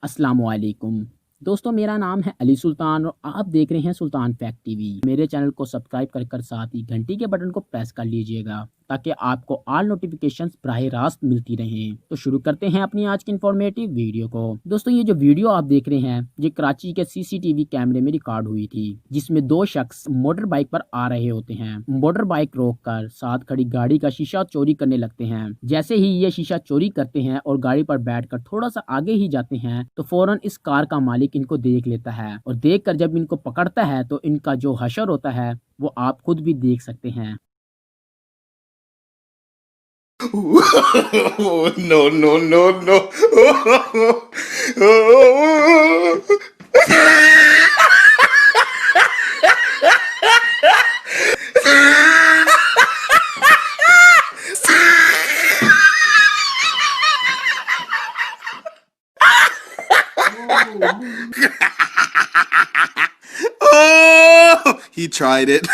अस्सलामुअलैकुम दोस्तों, मेरा नाम है अली सुल्तान और आप देख रहे हैं सुल्तान फैक्ट टीवी। मेरे चैनल को सब्सक्राइब कर साथ ही घंटी के बटन को प्रेस कर लीजिएगा ताकि आपको ऑल नोटिफिकेशंस बराह रास्त मिलती रहें। तो शुरू करते हैं अपनी आज की इन्फॉर्मेटिव वीडियो को। दोस्तों, ये जो वीडियो आप देख रहे हैं ये कराची के CCTV कैमरे में रिकॉर्ड हुई थी, जिसमें दो शख्स मोटर बाइक पर आ रहे होते हैं। मोटर बाइक रोककर साथ खड़ी गाड़ी का शीशा चोरी करने लगते हैं। जैसे ही ये शीशा चोरी करते हैं और गाड़ी पर बैठकर थोड़ा सा आगे ही जाते हैं तो फौरन इस कार का मालिक इनको देख लेता है और देखकर जब इनको पकड़ता है तो इनका जो हशर होता है वो आप खुद भी देख सकते हैं। No, no, no, no. Oh, he tried it.